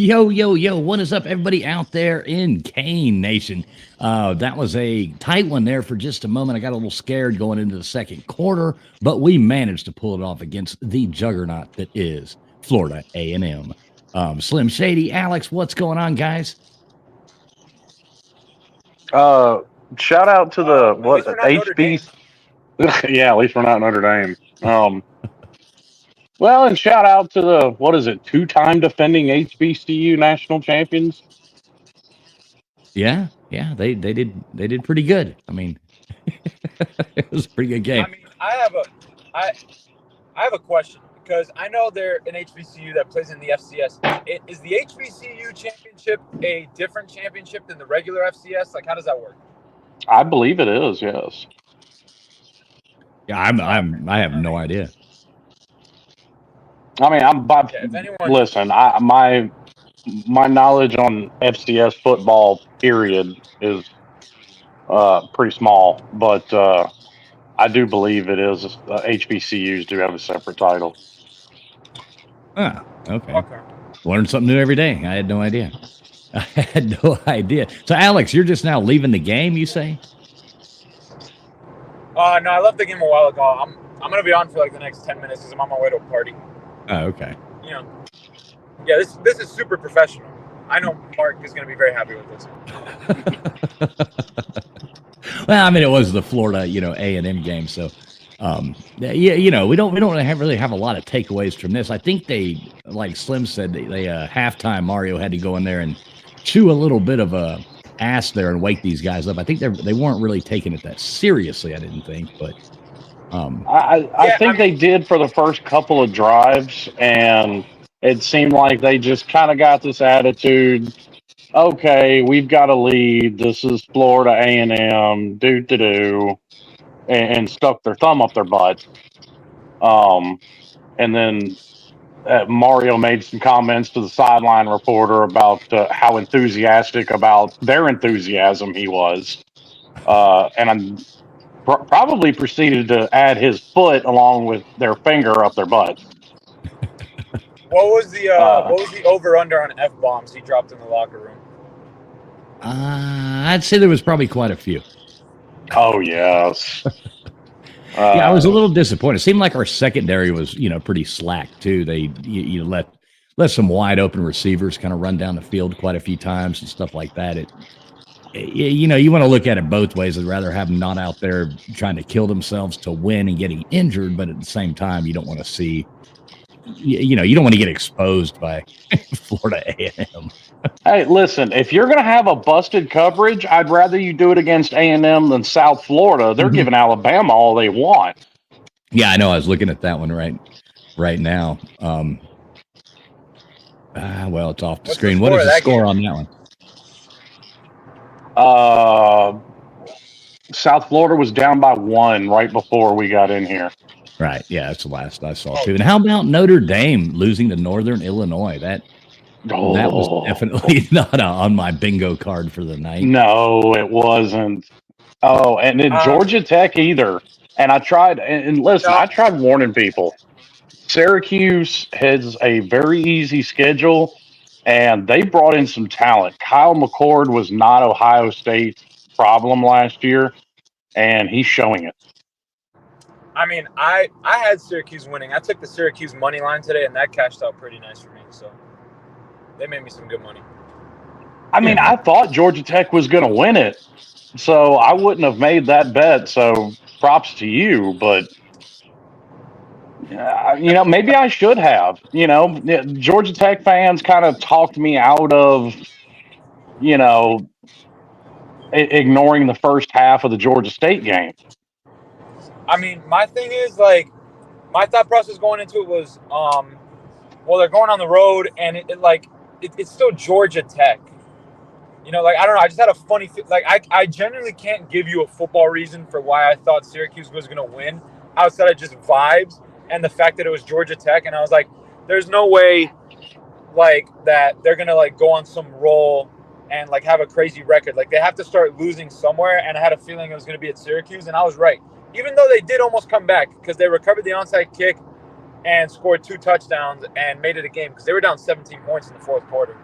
Yo, yo, yo, what is up, everybody out there in Kane Nation? That was a tight one there for just a moment. I got a little scared going into the second quarter, but we managed to pull it off against the juggernaut that is Florida A&M. Slim Shady, Alex, what's going on, guys? Shout out to the what HB. yeah, at least we're not Notre Dame. Well, and shout out to the what is it, two-time defending HBCU national champions. Yeah, they did pretty good. I mean, it was a pretty good game. I mean, I have a question because I know they're an HBCU that plays in the FCS. Is the HBCU championship a different championship than the regular FCS? Like, how does that work? I believe it is. Yes. Yeah, I have no idea. I mean, listen. My knowledge on FCS football period is pretty small, but I do believe it is. HBCUs do have a separate title. Okay. Learn something new every day. I had no idea. So, Alex, you're just now leaving the game, you say? No, I left the game a while ago. I'm gonna be on for like the next 10 minutes because I'm on my way to a party. Oh, okay. Yeah, this is super professional. I know Mark is gonna be very happy with this. Well, I mean, it was the Florida, A&M game, so yeah, we don't really have a lot of takeaways from this. I think they, like Slim said, they halftime Mario had to go in there and chew a little bit of a ass there and wake these guys up. I think they weren't really taking it that seriously. I didn't think, but I think they did for the first couple of drives, and it seemed like they just kind of got this attitude. Okay, we've got a lead. This is Florida A&M. And stuck their thumb up their butt. And then Mario made some comments to the sideline reporter about how enthusiastic about their enthusiasm he was, and I'm probably proceeded to add his foot along with their finger up their butt. What was the over under on F-bombs he dropped in the locker room? I'd say there was probably quite a few. Oh yes. Yeah, I was a little disappointed. It seemed like our secondary was, pretty slack too. They you let some wide open receivers kind of run down the field quite a few times and stuff like that. You want to look at it both ways. I'd rather have them not out there trying to kill themselves to win and getting injured, but at the same time, you don't want to see, you don't want to get exposed by Florida A&M. Hey, listen, if you're going to have a busted coverage, I'd rather you do it against A&M than South Florida. They're giving Alabama all they want. Yeah, I know. I was looking at that one right now. Well, it's off the screen. What is the score on that one? South Florida was down by 1 right before we got in here. Right. Yeah, that's the last I saw too. And how about Notre Dame losing to Northern Illinois? That was definitely not on my bingo card for the night. No, it wasn't. Oh, and then Georgia Tech either. And I tried, and listen, I tried warning people. Syracuse has a very easy schedule, and they brought in some talent. Kyle McCord was not Ohio State's problem last year, and he's showing it. I mean, I had Syracuse winning. I took the Syracuse money line today, and that cashed out pretty nice for me. So they made me some good money. I mean, I thought Georgia Tech was going to win it, so I wouldn't have made that bet. So props to you, but maybe I should have. Georgia Tech fans kind of talked me out of, ignoring the first half of the Georgia State game. I mean, my thing is, my thought process going into it was, they're going on the road, and it's still Georgia Tech. I don't know. I just had a funny I genuinely can't give you a football reason for why I thought Syracuse was going to win outside of just vibes and the fact that it was Georgia Tech. And I was like, there's no way that they're going to go on some roll and have a crazy record. They have to start losing somewhere. And I had a feeling it was going to be at Syracuse, and I was right. Even though they did almost come back because they recovered the onside kick and scored 2 touchdowns and made it a game because they were down 17 points in the fourth quarter.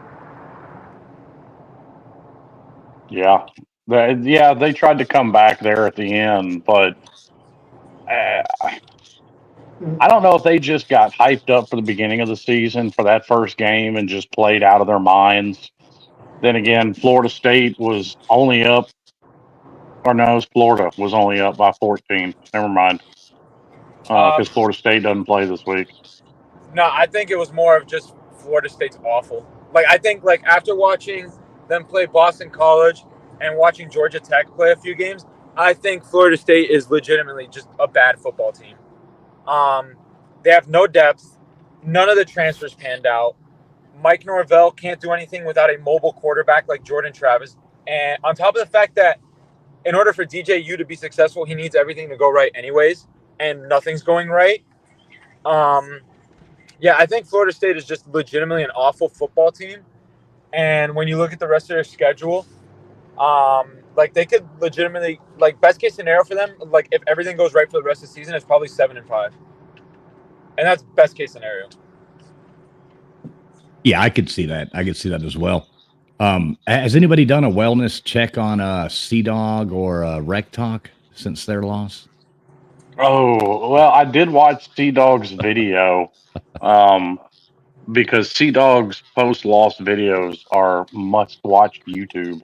Yeah. They tried to come back there at the end, but I don't know if they just got hyped up for the beginning of the season for that first game and just played out of their minds. Then again, Florida State was only up, or no, Florida was only up by 14. Never mind, because Florida State doesn't play this week. No, I think it was more of just Florida State's awful. Like, I think, like, after watching them play Boston College and watching Georgia Tech play a few games, I think Florida State is legitimately just a bad football team. They have no depth. None of the transfers panned out. Mike Norvell can't do anything without a mobile quarterback like Jordan Travis. And on top of the fact that in order for DJU to be successful, he needs everything to go right anyways, and nothing's going right. Yeah, I think Florida State is just legitimately an awful football team. And when you look at the rest of their schedule, like they could legitimately, like, best case scenario for them, like if everything goes right for the rest of the season, it's probably 7-5, and that's best case scenario. Yeah, I could see that. I could see that as well. Has anybody done a wellness check on Sea Dog or Rec Talk since their loss? Oh, well, I did watch Sea Dog's video, because Sea Dog's post-loss videos are must-watch YouTube.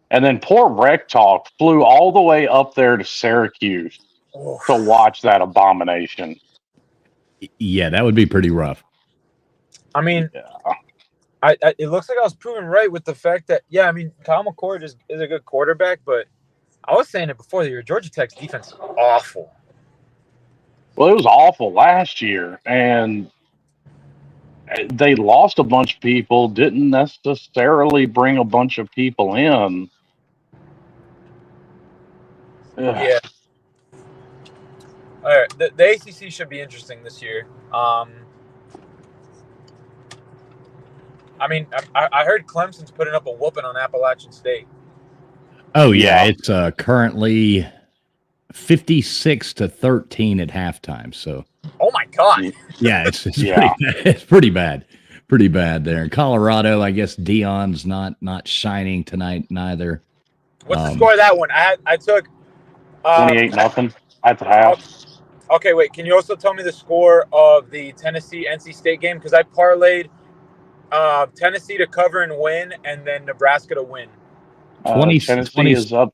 And then poor Rec Talk flew all the way up there to Syracuse to watch that abomination. Yeah, that would be pretty rough. I mean, it looks like I was proven right with the fact that, yeah, I mean, Kyle McCord is a good quarterback, but I was saying it before the year, Georgia Tech's defense is awful. Well, it was awful last year, and they lost a bunch of people, didn't necessarily bring a bunch of people in. Ugh. Yeah. All right, the ACC should be interesting this year. I mean, I heard Clemson's putting up a whooping on Appalachian State. Oh, yeah. It's currently 56-13 at halftime. So, oh my God. Yeah, it's pretty bad. Pretty bad there. In Colorado, I guess Dion's not shining tonight neither. What's the score of that one? I took 28-0 at the half. Okay, wait. Can you also tell me the score of the Tennessee-NC State game? Because I parlayed Tennessee to cover and win, and then Nebraska to win. Tennessee is up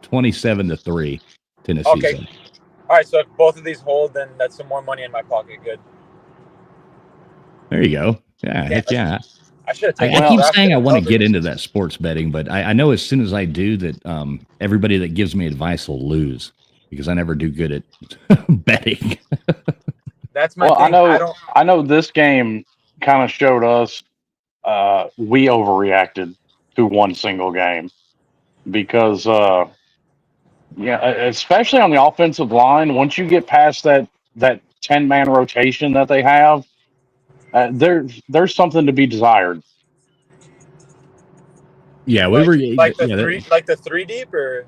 27-3. Tennessee. Okay. All right. So if both of these hold, then that's some more money in my pocket. Good. There you go. Yeah, heck yeah. I should have taken. I keep saying I want to get into that sports betting, but I know as soon as I do that, everybody that gives me advice will lose because I never do good at betting. That's my thing. I know this game kind of showed us we overreacted to one single game because especially on the offensive line, once you get past that 10-man rotation that they have, there's something to be desired. Yeah, we were like the three deep, or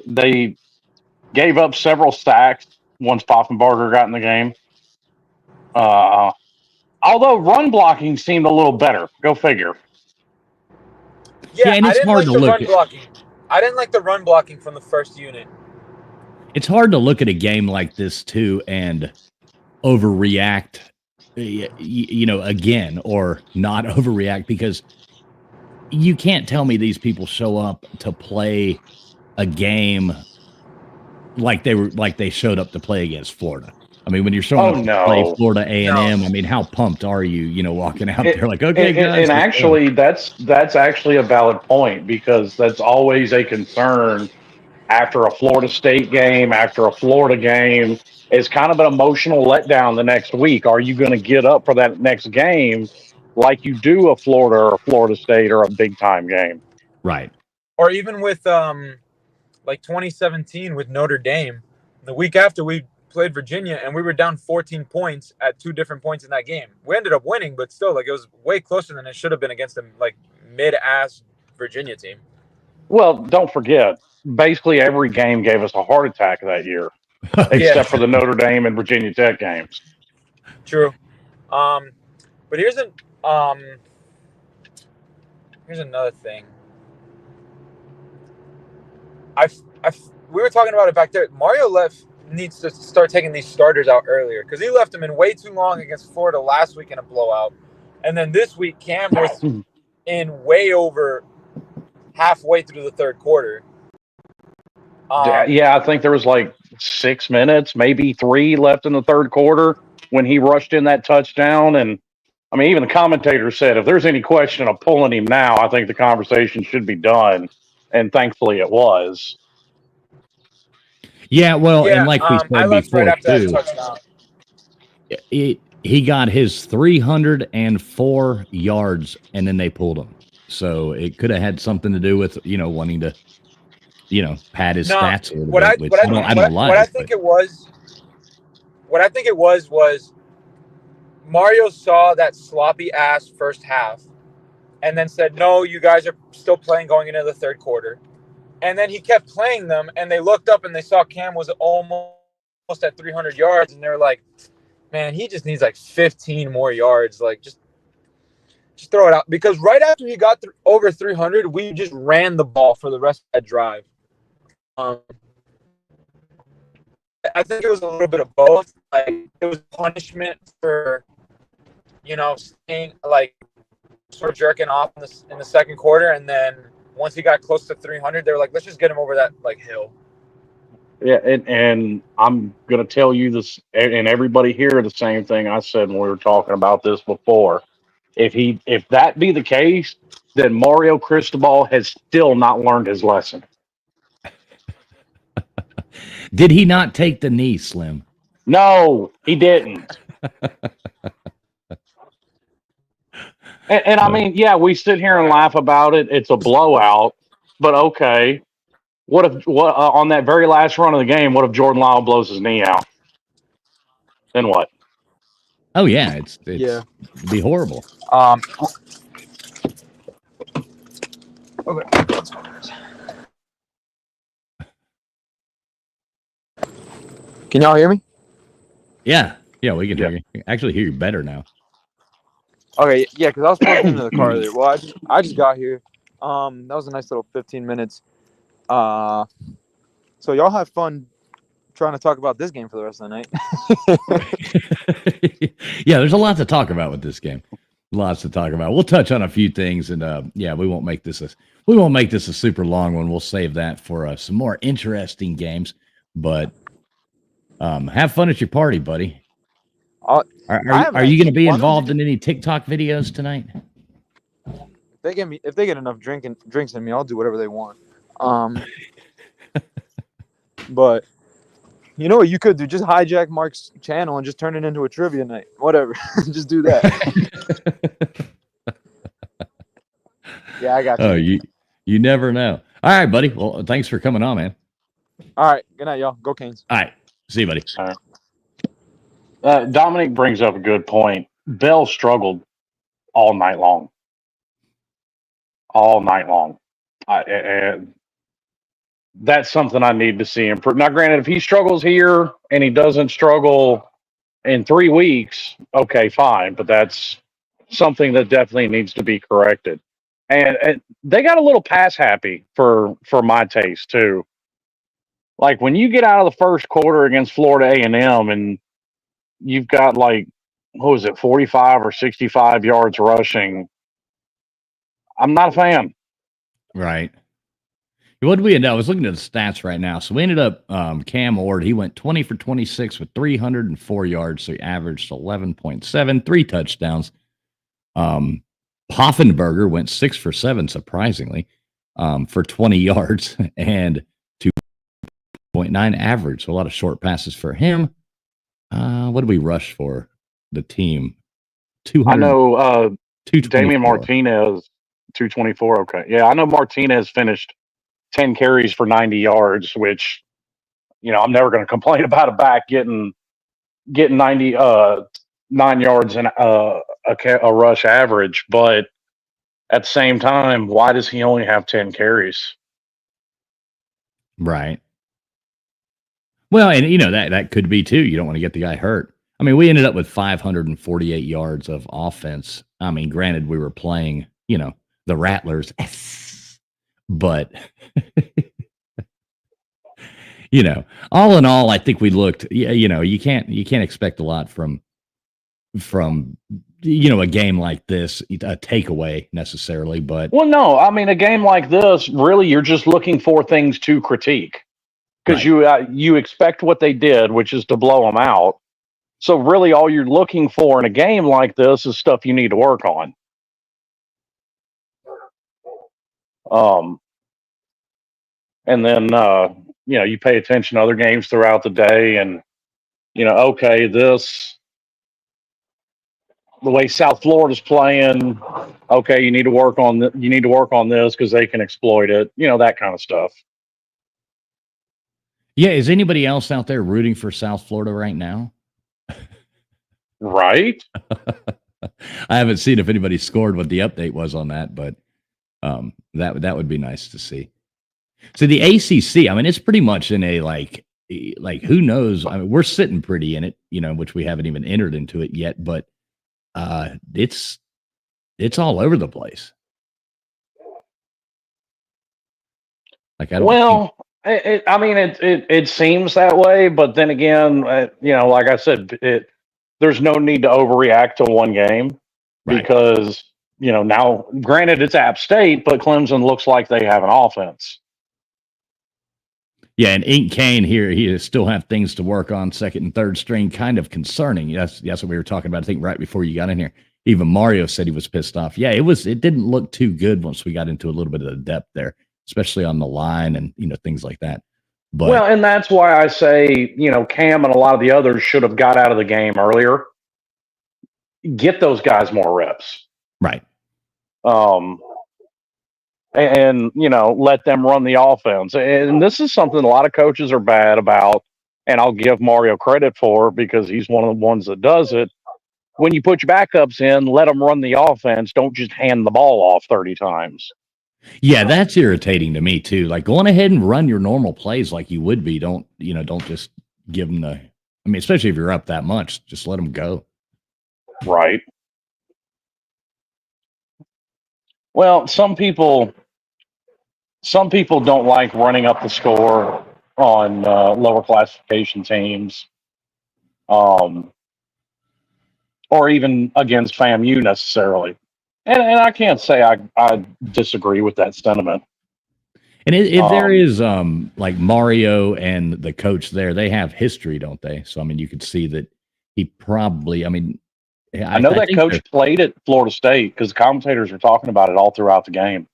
they gave up several sacks once Poffenbarger got in the game. Although run blocking seemed a little better. Go figure. Yeah, and it's hard to look at. I didn't like the run blocking from the first unit. It's hard to look at a game like this too and overreact, again, or not overreact, because you can't tell me these people show up to play a game like they showed up to play against Florida. I mean, when you're showing up to play Florida A&M, I mean, how pumped are you, walking out there like, okay, guys. And actually, that's actually a valid point, because that's always a concern after a Florida State game, after a Florida game. It's kind of an emotional letdown the next week. Are you going to get up for that next game like you do a Florida or a Florida State or a big-time game? Right. Or even with, like 2017 with Notre Dame, the week after we played Virginia, and we were down 14 points at two different points in that game. We ended up winning, but still, like, it was way closer than it should have been against a like mid-ass Virginia team. Well, don't forget, basically every game gave us a heart attack that year, except for the Notre Dame and Virginia Tech games. True. But here's Here's another thing. We were talking about it back there. Mario needs to start taking these starters out earlier because he left them in way too long against Florida last week in a blowout, and then this week Cam was in way over halfway through the third quarter. Yeah, I think there was like 6 minutes, maybe 3 left in the third quarter when he rushed in that touchdown. And I mean, even the commentator said if there's any question of pulling him now, I think the conversation should be done. And thankfully it was. Yeah, well, and like we I said left before, right after too, that touchdown. he got his 304 yards, and then they pulled him. So it could have had something to do with, wanting to, pad his stats a little bit, which I don't like. What I think it was Mario saw that sloppy ass first half and then said, no, you guys are still playing going into the third quarter. And then he kept playing them, and they looked up and they saw Cam was almost at 300 yards, and they're like, man, he just needs like 15 more yards. Like, just throw it out. Because right after he got over 300, we just ran the ball for the rest of that drive. I think it was a little bit of both. Like, it was punishment for, staying, like, sort of jerking off in the second quarter, and then once he got close to 300, they were like, let's just get him over that, like, hill. Yeah, and I'm going to tell you this, and everybody here, the same thing I said when we were talking about this before. If that be the case, then Mario Cristobal has still not learned his lesson. Did he not take the knee, Slim? No, he didn't. And I mean, yeah, we sit here and laugh about it. It's a blowout, but okay. What on that very last run of the game? What if Jordan Lyle blows his knee out? Then what? Oh yeah, it'd be horrible. Okay. Can y'all hear me? Yeah, we can hear you. Actually hear you better now. Okay, yeah, because I was plugged into the car earlier. Well, I just got here. That was a nice little 15 minutes. So y'all have fun trying to talk about this game for the rest of the night. Yeah, there's a lot to talk about with this game. Lots to talk about. We'll touch on a few things, and we won't make this a super long one. We'll save that for some more interesting games. But have fun at your party, buddy. Are you going to be involved in any TikTok videos tonight? If they get enough drinks in me, I'll do whatever they want. But you know what you could do? Just hijack Mark's channel and just turn it into a trivia night. Whatever. Just do that. Yeah, I got you. Oh, you never know. All right, buddy. Well, thanks for coming on, man. All right. Good night, y'all. Go Canes. All right. See you, buddy. All right. Dominic brings up a good point. Bell struggled all night long. That's something I need to see improve. Now, granted, if he struggles here and he doesn't struggle in 3 weeks, okay, fine. But that's something that definitely needs to be corrected. And they got a little pass happy for my taste too. Like when you get out of the first quarter against Florida A&M and you've got 45 or 65 yards rushing, I'm not a fan. Right. What did we end up? I was looking at the stats right now. So we ended up, Cam Ward, he went 20 for 26 with 304 yards. So he averaged 11.7, 3 touchdowns. Poffenberger went 6 for 7, surprisingly, for 20 yards and 2.9 average. So a lot of short passes for him. What did we rush for the team? 200. I know Damian Martinez, 224. Okay. Yeah, I know Martinez finished 10 carries for 90 yards, which, I'm never going to complain about a back getting 9 yards and a rush average. But at the same time, why does he only have 10 carries? Right. Well, and that could be too. You don't want to get the guy hurt. I mean, we ended up with 548 yards of offense. I mean, granted, we were playing, the Rattlers, but all in all, I think we looked. Yeah, you can't expect a lot from a game like this, a takeaway necessarily. But well, no, I mean, a game like this, really, you're just looking for things to critique because you expect what they did, which is to blow them out. So really, all you're looking for in a game like this is stuff you need to work on. And then you pay attention to other games throughout the day, and okay, the way South Florida's playing, okay, you need to work on this because they can exploit it, that kind of stuff. Yeah, is anybody else out there rooting for South Florida right now? Right. I haven't seen if anybody scored what the update was on that, but that would be nice to see. So the ACC, I mean, it's pretty much in a like who knows? I mean, we're sitting pretty in it, which we haven't even entered into it yet, but it's all over the place. Like I don't. It seems that way, but then again, like I said, there's no need to overreact to one game because now, granted, it's App State, but Clemson looks like they have an offense. Yeah, and Ink Kane here, he still have things to work on, second and third string, kind of concerning. That's what we were talking about, I think, right before you got in here. Even Mario said he was pissed off. Yeah, it didn't look too good once we got into a little bit of the depth there, especially on the line and, things like that. But, well, and that's why I say, Cam and a lot of the others should have got out of the game earlier. Get those guys more reps. Right. And let them run the offense. And this is something a lot of coaches are bad about, and I'll give Mario credit for because he's one of the ones that does it. When you put your backups in, let them run the offense. Don't just hand the ball off 30 times. Yeah, that's irritating to me too. Like, go on ahead and run your normal plays like you would be. Don't just give them I mean, especially if you're up that much, just let them go. Right. Well, some people don't like running up the score on lower classification teams, or even against FAMU necessarily. And I can't say I disagree with that sentiment. And if there is like Mario and the coach there, they have history, don't they? So I mean, you could see that he probably. I mean, I know that coach played at Florida State because commentators were talking about it all throughout the game.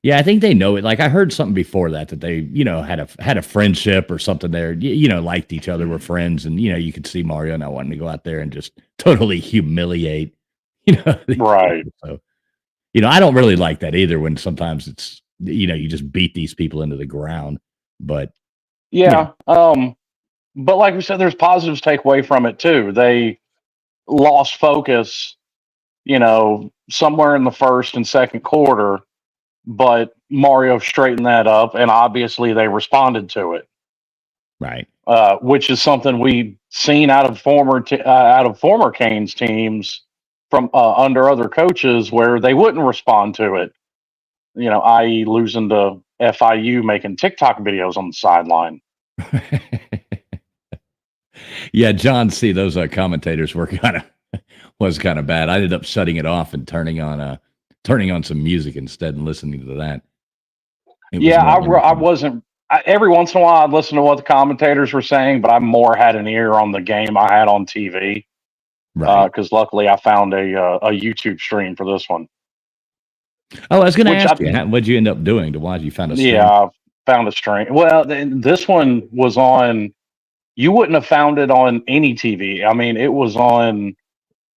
Yeah, I think they know it. Like I heard something before that they, had a friendship or something there. Liked each other, were friends, and you could see Mario not wanting to go out there and just totally humiliate. Right. So, I don't really like that either. When sometimes it's you just beat these people into the ground. But yeah, but like we said, there's positives to take away from it too. They lost focus, somewhere in the first and second quarter. But Mario straightened that up, and obviously they responded to it. Right. Which is something we've seen out of former Canes teams from under other coaches where they wouldn't respond to it. I.e., losing to FIU making TikTok videos on the sideline. Yeah, John C. Those commentators were was kind of bad. I ended up shutting it off and turning on some music instead and listening to that. I wasn't. Every once in a while, I'd listen to what the commentators were saying, but I more had an ear on the game I had on TV. Right. Because luckily I found a YouTube stream for this one. Oh, I was going to ask you, what'd you end up doing to watch? You found a stream? Yeah, I found a stream. Well, this one was on. You wouldn't have found it on any TV. I mean, it wasn't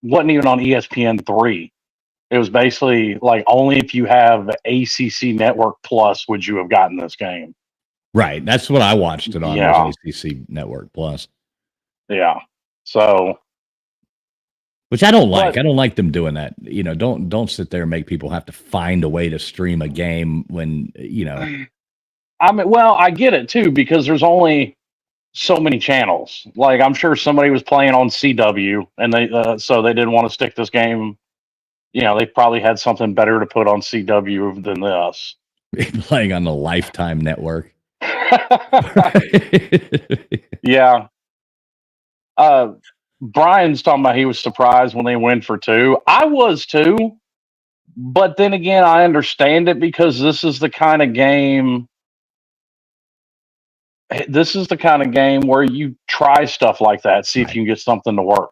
even on ESPN3. It was basically like only if you have ACC Network Plus would you have gotten this game. Right. That's what I watched it on, was ACC Network Plus. Yeah. So. Which I don't like. I don't like them doing that. Don't sit there and make people have to find a way to stream a game when, I mean, well, I get it too, because there's only so many channels. Like I'm sure somebody was playing on CW, and so they didn't want to stick this game. They probably had something better to put on CW than this. Playing on the Lifetime network. Yeah. Brian's talking about he was surprised when they win for 2. I was too, but then again, I understand it because this is the kind of game. This is the kind of game where you try stuff like that, see if you can get something to work.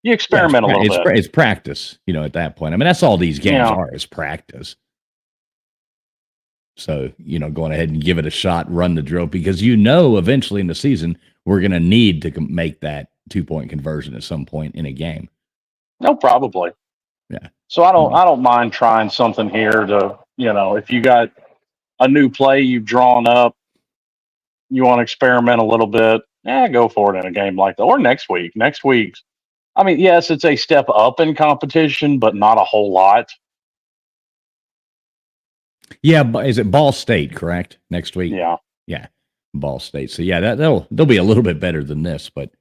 You experiment a little bit. It's practice, at that point. I mean, that's all these games are, is practice. So, going ahead and give it a shot, run the drill, because eventually in the season, we're going to need to make that 2-point conversion at some point in a game. No, probably. Yeah. So I don't mind trying something here to, if you got a new play you've drawn up, you want to experiment a little bit, go for it in a game like that. Or next week. Next week's, I mean, yes, it's a step up in competition, but not a whole lot. Yeah, but is it Ball State, correct? Next week? Yeah. Yeah. Ball State. So yeah, they'll be a little bit better than this, but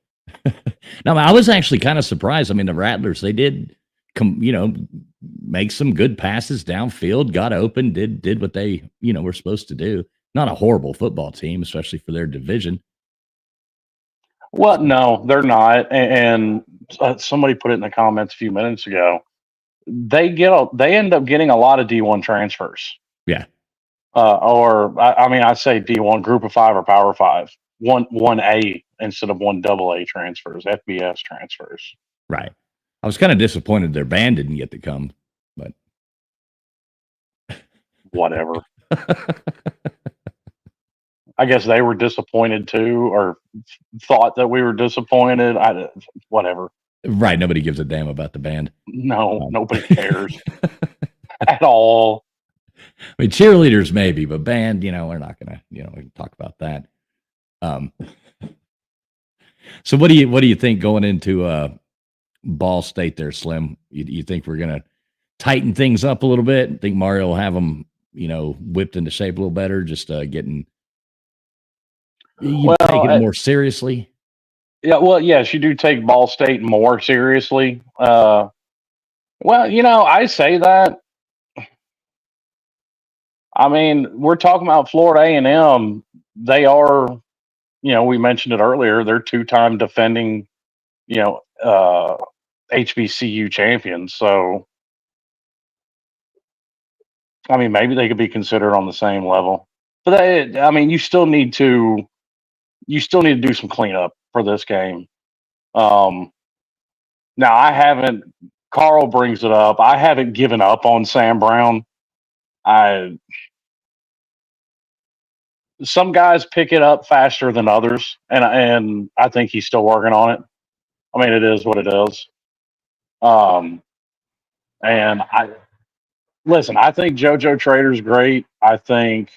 now I was actually kind of surprised. I mean, the Rattlers, they did make some good passes downfield, got open, did what they, were supposed to do. Not a horrible football team, especially for their division. Well, no, they're not. And somebody put it in the comments a few minutes ago. They end up getting a lot of D1 transfers. Yeah. I say D1 Group of 5 or Power 5, 1A instead of 1 AA transfers, FBS transfers. Right. I was kind of disappointed their band didn't get to come, but whatever. I guess they were disappointed too, or thought that we were disappointed. Whatever. Right. Nobody gives a damn about the band. No, nobody cares at all. I mean, cheerleaders maybe, but band, we're not gonna, talk about that. So what do you think going into Ball State there, Slim? You think we're gonna tighten things up a little bit? Think Mario will have them, whipped into shape a little better, just taking it more seriously? Yeah, well, yes, you do take Ball State more seriously. I say that. I mean, we're talking about Florida A&M. They are, we mentioned it earlier. They're 2-time defending, HBCU champions. So, I mean, maybe they could be considered on the same level. But you still need to do some cleanup for this game. Now Carl brings it up. I haven't given up on Sam Brown. Some guys pick it up faster than others, and I think he's still working on it. I mean, it is what it is. And I think JoJo Trader's great. I think,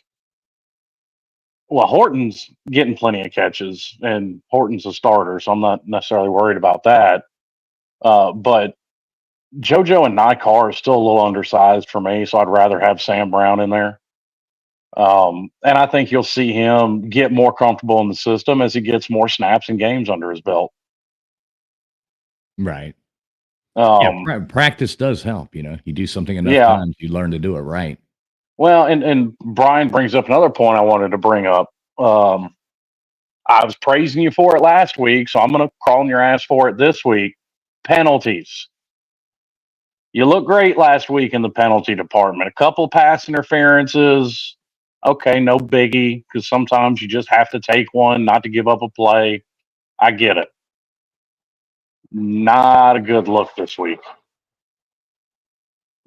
Horton's getting plenty of catches, and Horton's a starter, so I'm not necessarily worried about that. But JoJo and Nykar are still a little undersized for me, so I'd rather have Sam Brown in there. And I think you'll see him get more comfortable in the system as he gets more snaps and games under his belt. Right. Practice does help. You do something enough times, you learn to do it right. Well, and Brian brings up another point I wanted to bring up. I was praising you for it last week, so I'm going to crawl on your ass for it this week. Penalties. You look great last week in the penalty department. A couple pass interferences. Okay, no biggie, because sometimes you just have to take one not to give up a play. I get it. Not a good look this week.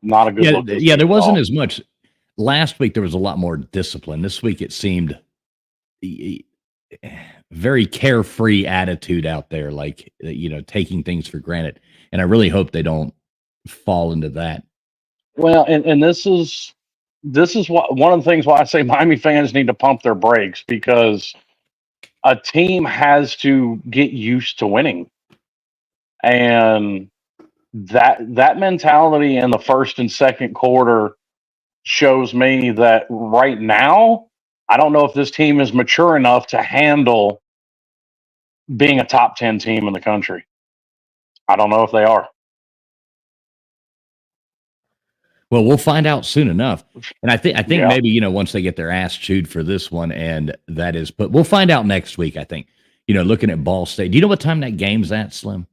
Not a good look. Yeah, there wasn't as much. Last week there was a lot more discipline. This week it seemed very carefree attitude out there, like taking things for granted. And I really hope they don't fall into that. Well, and this is one of the things why I say Miami fans need to pump their brakes, because a team has to get used to winning. And that mentality in the first and second quarter shows me that right now, I don't know if this team is mature enough to handle being a top 10 team in the country. I don't know if they are. Well, we'll find out soon enough. And I think Yeah. maybe, you know, once they get their ass chewed for this one, and that is, but we'll find out next week, I think. You know, looking at Ball State. Do you know what time that game's at, Slim?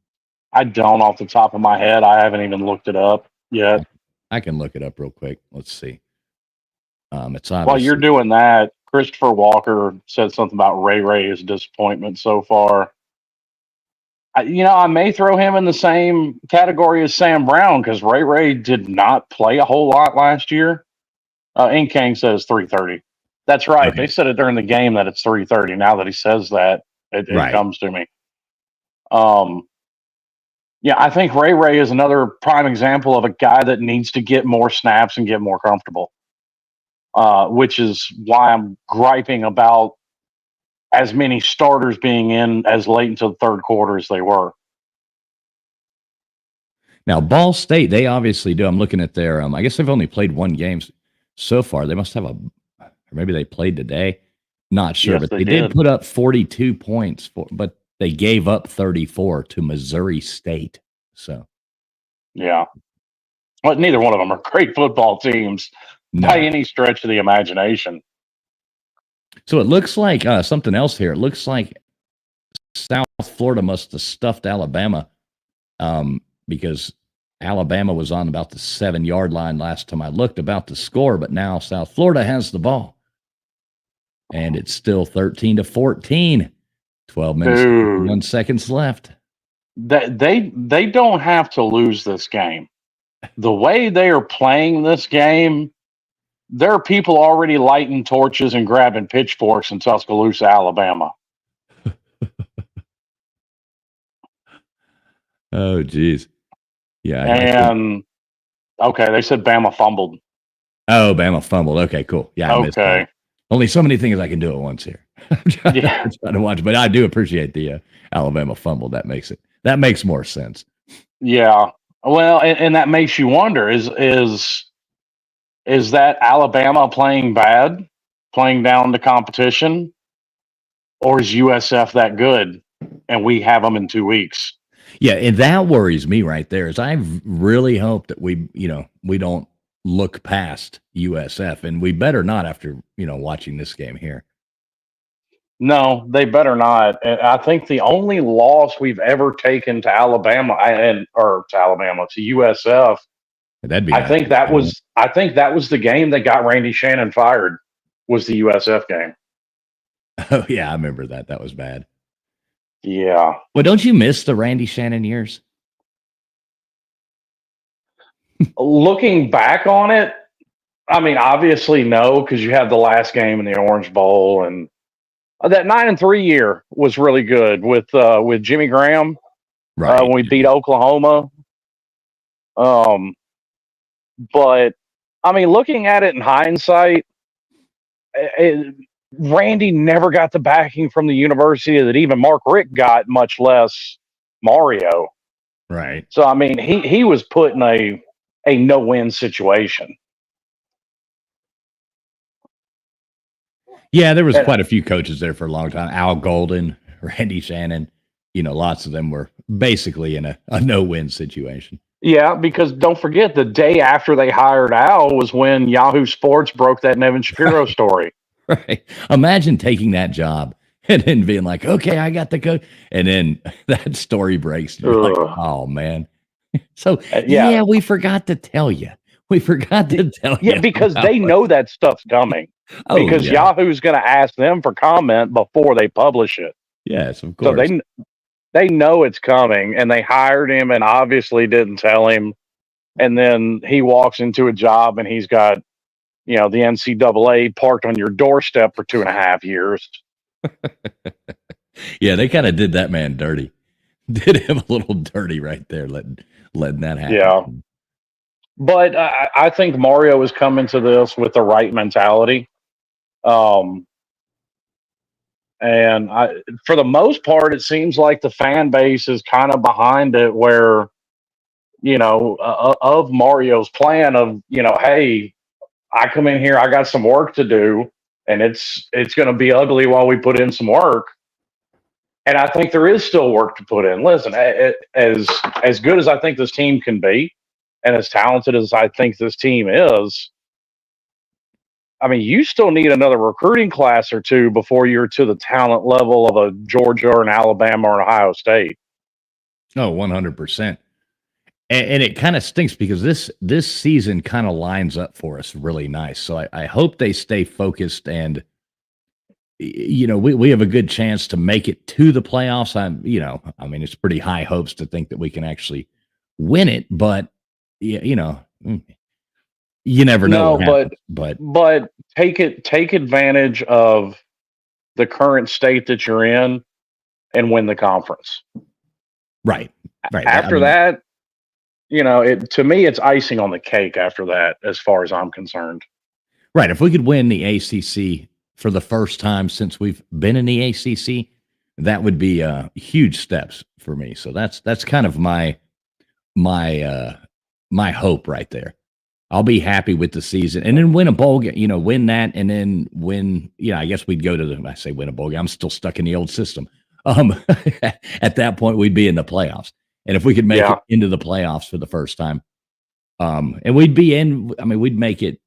I don't off the top of my head. I haven't even looked it up yet. I can look it up real quick. Let's see. It's While obviously, you're doing that, Christopher Walker said something about Ray as a disappointment so far. I may throw him in the same category as Sam Brown because Ray did not play a whole lot last year. Ink Kang says 3:30. That's right. Okay. They said it during the game that it's 3:30. Now that he says that, it Right. comes to me. Yeah, I think Ray is another prime example of a guy that needs to get more snaps and get more comfortable, which is why I'm griping about as many starters being in as late into the third quarter as they were. Now, Ball State, they obviously do. I'm looking at their, I guess they've only played one game so far. They must have or maybe they played today. Not sure, Yes, but they they did did. put up 42 points, but they gave up 34 to Missouri State. So, Yeah. Well, neither one of them are great football teams no. by any stretch of the imagination. So it looks like something else here. It looks like South Florida must have stuffed Alabama because Alabama was on about the 7-yard line last time I looked about the score, but now South Florida has the ball. And it's still 13-14. 12 minutes, 1 seconds left. They don't have to lose this game. The way they are playing this game, there are people already lighting torches and grabbing pitchforks in Tuscaloosa, Alabama. Oh, geez. Yeah. And okay, they said Bama fumbled. Oh, Bama fumbled. Okay, cool. Yeah, I missed that. Okay. Only so many things I can do at once here. I'm trying to watch, but I do appreciate the Alabama fumble. That makes more sense. Yeah. Well, and that makes you wonder: is that Alabama playing bad, playing down the competition, or is USF that good, and we have them in 2 weeks? Yeah, and that worries me right there. Is I really hope that we don't look past USF, and we better not after watching this game here. No, they better not. And I think the only loss we've ever taken to Alabama to USF. That'd be. I think that was the game that got Randy Shannon fired. Was the USF game? Oh yeah, I remember that. That was bad. Yeah. Well, don't you miss the Randy Shannon years? Looking back on it, I mean, obviously no, because you have the last game in the Orange Bowl, and that 9-3 year was really good with Jimmy Graham. Right. When we beat Oklahoma. But I mean, looking at it in hindsight, Randy never got the backing from the university that even Mark Richt got, much less Mario. Right. So I mean, he was put in a no-win situation. Yeah, there was quite a few coaches there for a long time. Al Golden, Randy Shannon, lots of them were basically in a no-win situation. Yeah, because don't forget, the day after they hired Al was when Yahoo Sports broke that Nevin Shapiro story. Right. Imagine taking that job and then being like, okay, I got the coach. And then that story breaks. You're like, oh, man. So, yeah, we forgot to tell you. We forgot to tell you. Yeah, because they know that stuff's coming. Because Yahoo's going to ask them for comment before they publish it. Yes, of course. So they know it's coming, and they hired him and obviously didn't tell him. And then he walks into a job and he's got, the NCAA parked on your doorstep for 2.5 years. Yeah, they kind of did that man dirty. Did him a little dirty right there, letting that happen. Yeah. But I think Mario is coming to this with the right mentality. And for the most part, it seems like the fan base is kind of behind it where, of Mario's plan of, hey, I come in here, I got some work to do, and it's going to be ugly while we put in some work. And I think there is still work to put in. Listen, as good as I think this team can be, and as talented as I think this team is, I mean, you still need another recruiting class or two before you're to the talent level of a Georgia or an Alabama or an Ohio State. Oh, 100%. And it kind of stinks because this season kind of lines up for us really nice. So I hope they stay focused and we have a good chance to make it to the playoffs. I mean, it's pretty high hopes to think that we can actually win it, but you never know. No, but take advantage of the current state that you're in and win the conference. Right. After that, to me, it's icing on the cake after that, as far as I'm concerned. Right. If we could win the ACC for the first time since we've been in the ACC, that would be huge steps for me. So that's kind of my hope right there. I'll be happy with the season and then win a bowl game, win that and then win, I guess we'd go to I say win a bowl game. I'm still stuck in the old system. At that point we'd be in the playoffs. And if we could make it into the playoffs for the first time, and we'd make it.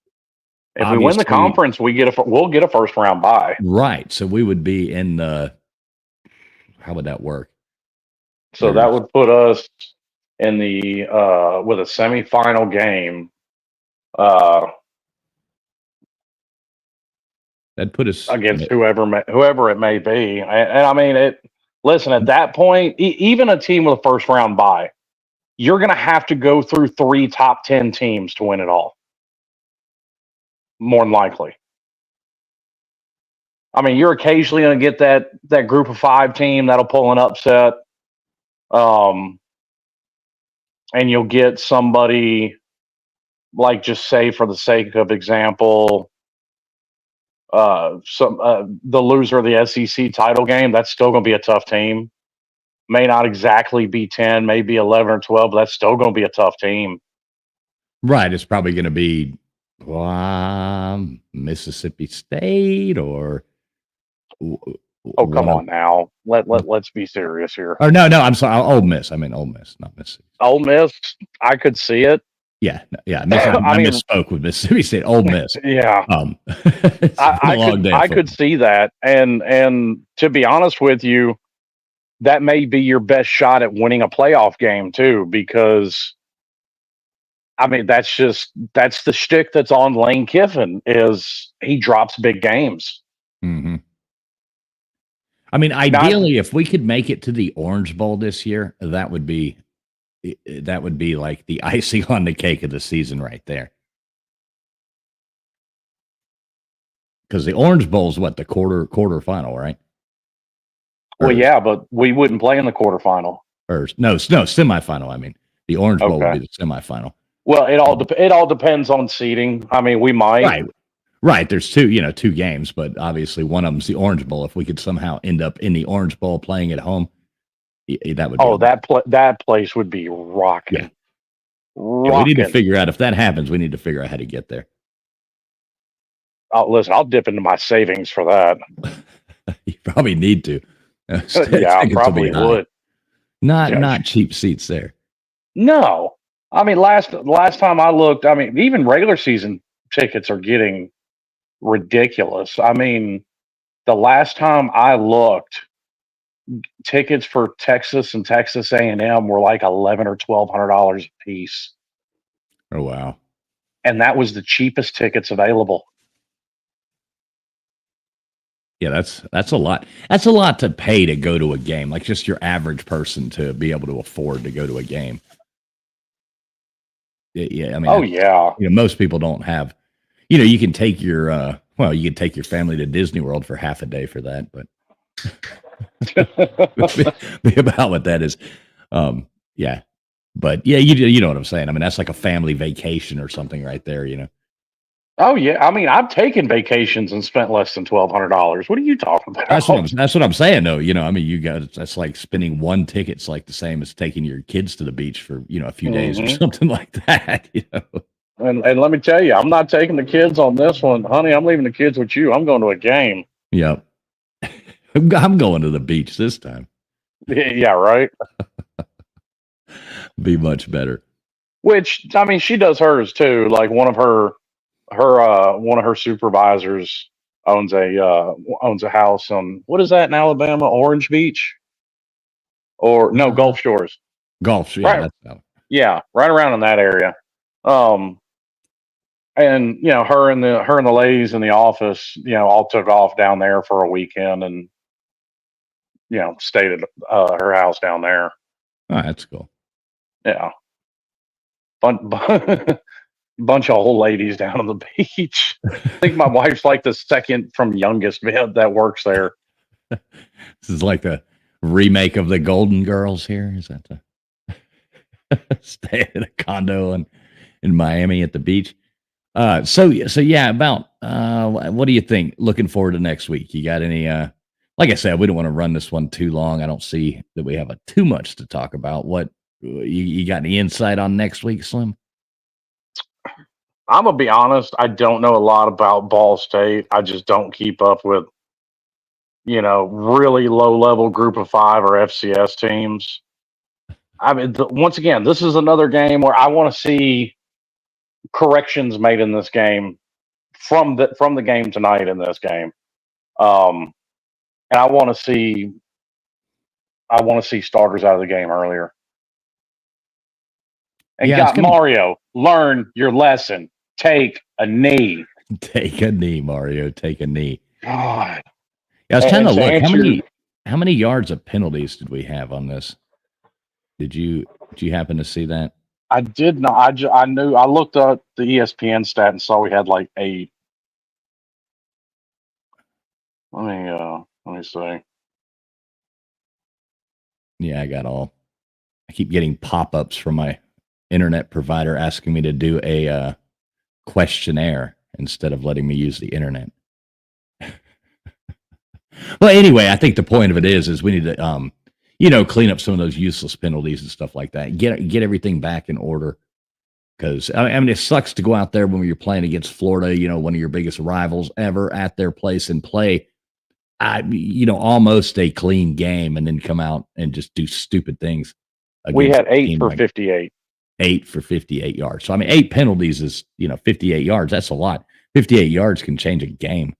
If we win the conference, we'll get a first round bye. Right. So we would be in the, how would that work? So that would put us in the, with a semifinal game. That'd put us against whoever it may be. And I mean, listen, at that point, even a team with a first round bye, you're going to have to go through 3 top 10 teams to win it all. More than likely. I mean, you're occasionally going to get that group of 5 team that'll pull an upset. And you'll get somebody like, just say for the sake of example, the loser of the SEC title game, that's still going to be a tough team. May not exactly be 10, maybe 11 or 12, but that's still going to be a tough team. Right. It's probably going to be Mississippi State or. Oh, come on now. Let's be serious here. Or no, I'm sorry. Ole Miss. I mean, Ole Miss, not Mississippi. Ole Miss, I could see it. Yeah. I misspoke with Mississippi State. Ole Miss. Yeah. I could see that. And to be honest with you, that may be your best shot at winning a playoff game too, because I mean, that's the shtick that's on Lane Kiffin is he drops big games. Mm-hmm. I mean, ideally, if we could make it to the Orange Bowl this year, that would be like the icing on the cake of the season right there. Because the Orange Bowl is what, the quarterfinal, right? Well, yeah, but we wouldn't play in the quarterfinal. Or no, semifinal. I mean, the Orange Bowl would be the semifinal. Well, it all depends on seeding. I mean, we might. Right. There's two games, but obviously one of them's the Orange Bowl. If we could somehow end up in the Orange Bowl playing at home, that would. Oh, that place would be rocking. Yeah. We need to figure out if that happens. We need to figure out how to get there. Listen, I'll dip into my savings for that. You probably need to. Yeah, I probably would. Not cheap seats there. No, I mean last time I looked, I mean even regular season tickets are getting ridiculous. I mean, the last time I looked, tickets for Texas and Texas A&M were like $1,100 or $1,200 a piece. Oh wow! And that was the cheapest tickets available. Yeah, that's a lot. That's a lot to pay to go to a game. Like just your average person to be able to afford to go to a game. Yeah, I mean. Oh yeah. Most people don't have. You can take your family to Disney World for half a day for that, but be about what that is. Yeah, but yeah, you know what I'm saying. I mean, that's like a family vacation or something right there. Oh yeah, I mean, I've taken vacations and spent less than $1,200. What are you talking about? That's what I'm saying, though. I mean, that's like spending one ticket's like the same as taking your kids to the beach for a few days or something like that. And let me tell you, I'm not taking the kids on this one, honey. I'm leaving the kids with you. I'm going to a game. Yep, I'm going to the beach this time. Yeah, right. Be much better. Which I mean, she does hers too. Like one of her supervisors owns a house on what is that in Alabama? Orange Beach or no Gulf Shores? Golf, yeah, Right. that's about Yeah, right around in that area. Um, and her and the ladies in the office, all took off down there for a weekend and stayed at her house down there. oh, that's cool. Yeah, Bun- bunch of old ladies down on the beach. I think my wife's like the second from youngest that works there. This is like the remake of the Golden Girls here. Is that the stay at a condo in Miami at the beach? So yeah, about what do you think? Looking forward to next week. You got any like I said, we don't want to run this one too long. I don't see that we have too much to talk about. What you got any insight on next week, Slim? I'm gonna be honest. I don't know a lot about Ball State. I just don't keep up with really low level Group of Five or FCS teams. I mean, once again, this is another game where I want to see corrections made in this game from the game tonight in this game. Um, and I want to see starters out of the game earlier. And Yeah, it's gonna Mario, learn your lesson. Take a knee. take a knee, Mario. Take a knee. God. Yeah, I was trying And to to look. answer, How many yards of penalties did we have on this? Did you happen to see that? I did not. I knew. I looked up the ESPN stat and saw we had like 8. Let me see. Yeah, I keep getting pop-ups from my internet provider asking me to do a questionnaire instead of letting me use the internet. Well, anyway, I think the point of it is we need to clean up some of those useless penalties and stuff like that. Get everything back in order. Because I mean, it sucks to go out there when you're playing against Florida, one of your biggest rivals ever, at their place and play, almost a clean game, and then come out and just do stupid things We against had a 8 team for like 58. 8 for 58 yards. So I mean, 8 penalties is 58 yards. That's a lot. 58 yards can change a game.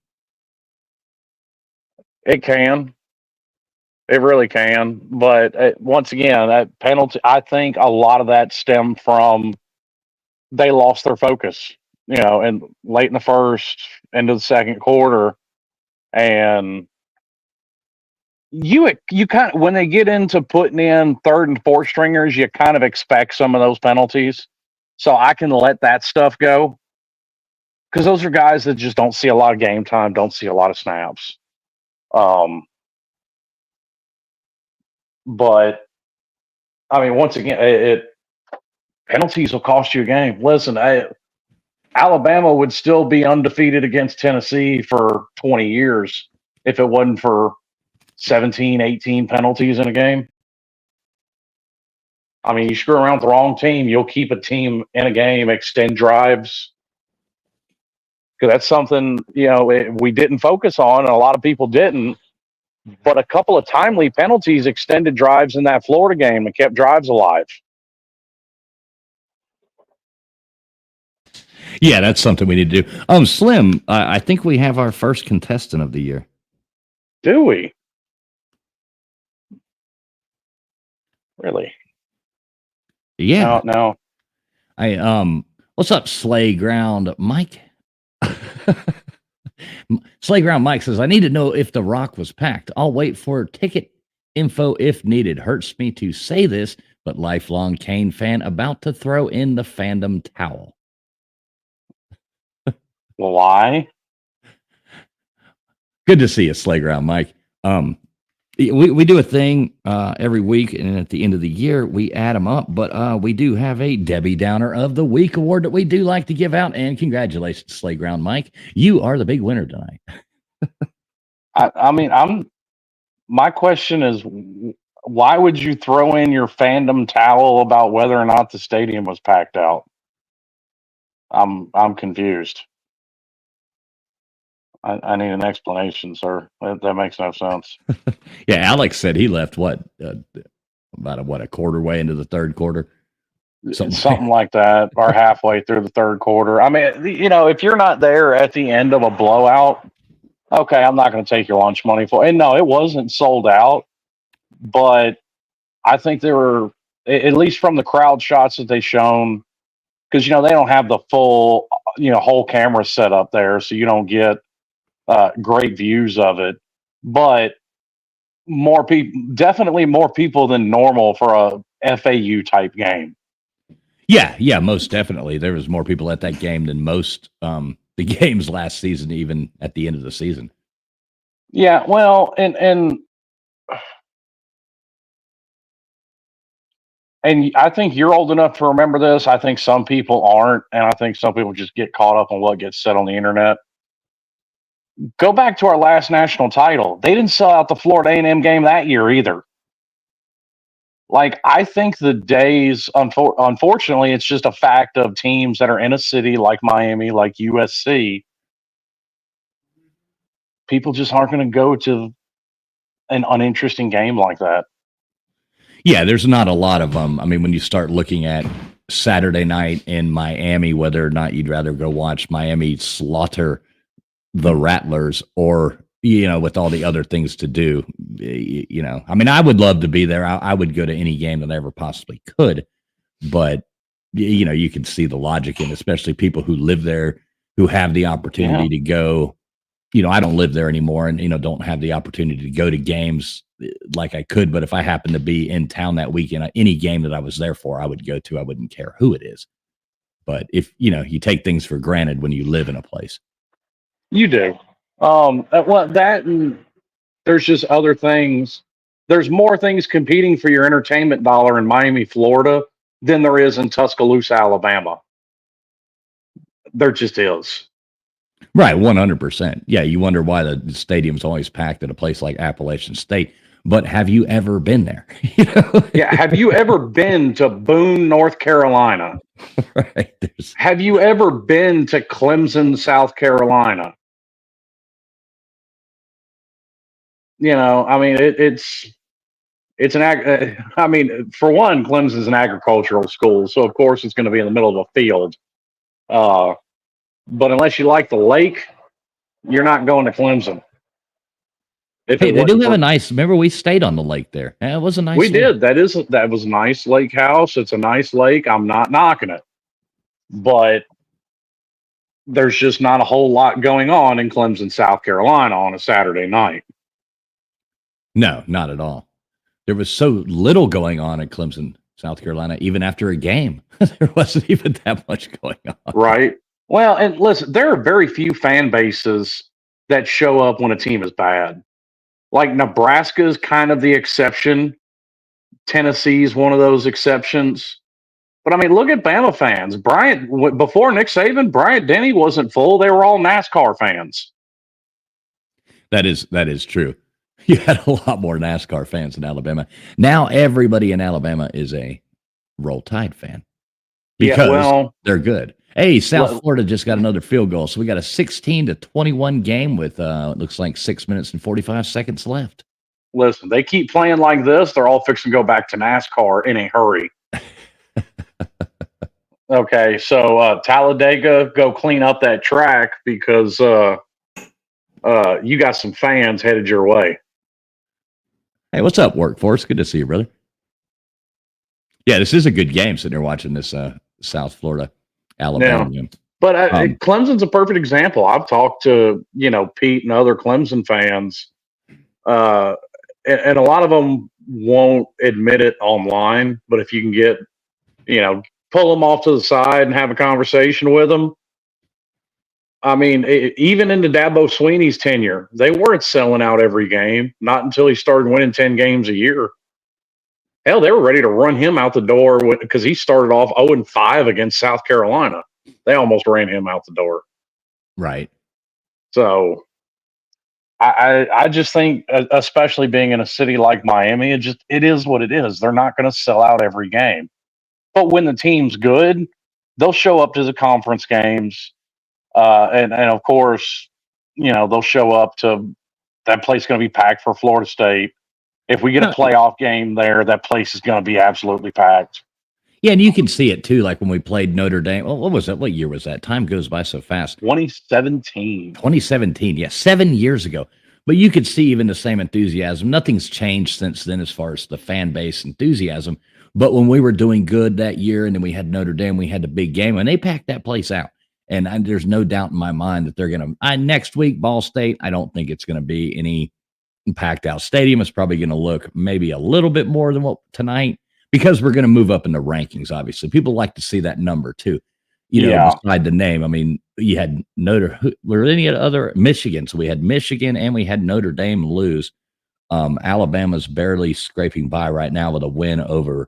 It can. It really can. But once again, that penalty, I think a lot of that stemmed from they lost their focus, and late in the first, into the second quarter. And you kind of, when they get into putting in third and fourth stringers, you kind of expect some of those penalties. So I can let that stuff go because those are guys that just don't see a lot of game time, don't see a lot of snaps. But I mean, once again, penalties will cost you a game. Listen, Alabama would still be undefeated against Tennessee for 20 years if it wasn't for 17, 18 penalties in a game. I mean, you screw around with the wrong team, you'll keep a team in a game, extend drives. Because that's something, we didn't focus on, and a lot of people didn't. But a couple of timely penalties extended drives in that Florida game and kept drives alive. Yeah, that's something we need to do. Slim, I think we have our first contestant of the year. Do we? Really? Yeah. No. What's up, Slayground Mike? Slayground Mike says, I need to know if the Rock was packed. I'll wait for ticket info if needed. Hurts me to say this, but lifelong Kane fan about to throw in the fandom towel. Why? Good to see you, Slayground Mike. We do a thing every week, and at the end of the year, we add them up. But we do have a Debbie Downer of the Week award that we do like to give out. And congratulations, Slayground Mike. You are the big winner tonight. I mean, my question is, why would you throw in your fandom towel about whether or not the stadium was packed out? I'm confused. I need an explanation, sir. That makes no sense. Yeah, Alex said he left about a quarter way into the third quarter. Something like that, or halfway through the third quarter. I mean, if you're not there at the end of a blowout, okay, I'm not going to take your lunch money for. And no, it wasn't sold out, but I think there were, at least from the crowd shots that they shown, because they don't have the full whole camera set up there, so you don't get great views of it. But definitely more people than normal for a FAU type game. Yeah, most definitely. There was more people at that game than most the games last season, even at the end of the season. Yeah, well, and I think you're old enough to remember this. I think some people aren't, and I think some people just get caught up on what gets said on the internet. Go back to our last national title. They didn't sell out the Florida A&M game that year either. Like, I think the days, unfortunately, it's just a fact of teams that are in a city like Miami, like USC. People just aren't going to go to an uninteresting game like that. Yeah, there's not a lot of them. I mean, when you start looking at Saturday night in Miami, whether or not you'd rather go watch Miami slaughter the Rattlers or, with all the other things to do, I mean, I would love to be there. I would go to any game that I ever possibly could, but you can see the logic in, especially people who live there, who have the opportunity to go. I don't live there anymore and, don't have the opportunity to go to games like I could. But if I happen to be in town that weekend, any game that I was there for, I would go to. I wouldn't care who it is. But if, you take things for granted when you live in a place. You do. That and there's just other things. There's more things competing for your entertainment dollar in Miami, Florida than there is in Tuscaloosa, Alabama. There just is. Right, 100%. Yeah, you wonder why the stadium's always packed at a place like Appalachian State. But have you ever been there? Yeah, have you ever been to Boone, North Carolina? Right. Have you ever been to Clemson, South Carolina? I mean, it's I mean, for one, Clemson's an agricultural school, so of course it's going to be in the middle of a field. But unless you like the lake, you're not going to Clemson. Hey, they do have a nice. Remember, we stayed on the lake there. Yeah, it was a nice. We did. That was a nice lake house. It's a nice lake. I'm not knocking it, but there's just not a whole lot going on in Clemson, South Carolina, on a Saturday night. No, not at all. There was so little going on at Clemson, South Carolina, even after a game. There wasn't even that much going on. Right. Well, and listen, there are very few fan bases that show up when a team is bad. Like Nebraska is kind of the exception. Tennessee's one of those exceptions. But I mean, look at Bama fans. Before Nick Saban, Bryant Denny wasn't full. They were all NASCAR fans. That is true. You had a lot more NASCAR fans in Alabama. Now everybody in Alabama is a Roll Tide fan because they're good. Hey, South Florida just got another field goal, so we got a 16-21 game with it looks like 6 minutes and 45 seconds left. Listen, they keep playing like this, they're all fixing to go back to NASCAR in a hurry. Okay, so Talladega, go clean up that track because you got some fans headed your way. Hey, what's up, Workforce? Good to see you, brother. Yeah, this is a good game sitting there watching this South Florida Alabama game. But Clemson's a perfect example. I've talked to, Pete and other Clemson fans, and a lot of them won't admit it online. But if you can get, pull them off to the side and have a conversation with them. I mean, even into Dabo Swinney's tenure, they weren't selling out every game, not until he started winning 10 games a year. Hell, they were ready to run him out the door because he started off 0-5 against South Carolina. They almost ran him out the door. Right. So I just think, especially being in a city like Miami, it is what it is. They're not going to sell out every game. But when the team's good, they'll show up to the conference games. And of course, they'll show up to that place. Going to be packed for Florida State. If we get a playoff game there, that place is going to be absolutely packed. Yeah, and you can see it too. Like when we played Notre Dame. Well, what was that? What year was that? Time goes by so fast. 2017. 2017. Yeah, 7 years ago. But you could see even the same enthusiasm. Nothing's changed since then as far as the fan base enthusiasm. But when we were doing good that year, and then we had Notre Dame, we had the big game, and they packed that place out. And there's no doubt in my mind that they're going to. Next week, Ball State, I don't think it's going to be any packed out stadium. It's probably going to look maybe a little bit more than what tonight, because we're going to move up in the rankings. Obviously, people like to see that number too. Beside the name. I mean, you had were any other Michigan? So we had Michigan and we had Notre Dame lose. Alabama's barely scraping by right now with a win over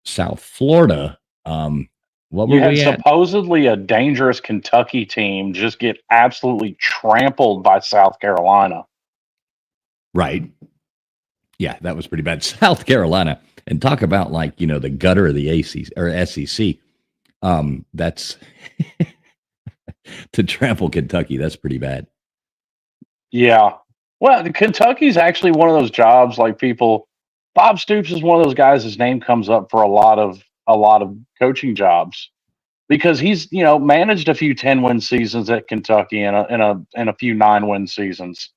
South Florida. What were we at? Supposedly a dangerous Kentucky team just get absolutely trampled by South Carolina. Right. Yeah, that was pretty bad. South Carolina. And talk about the gutter of the ACC or SEC. That's to trample Kentucky. That's pretty bad. Yeah. Well, Kentucky's actually one of those jobs Bob Stoops is one of those guys, his name comes up for a lot of coaching jobs because he's, managed a few 10-win seasons at Kentucky and a few 9-win seasons.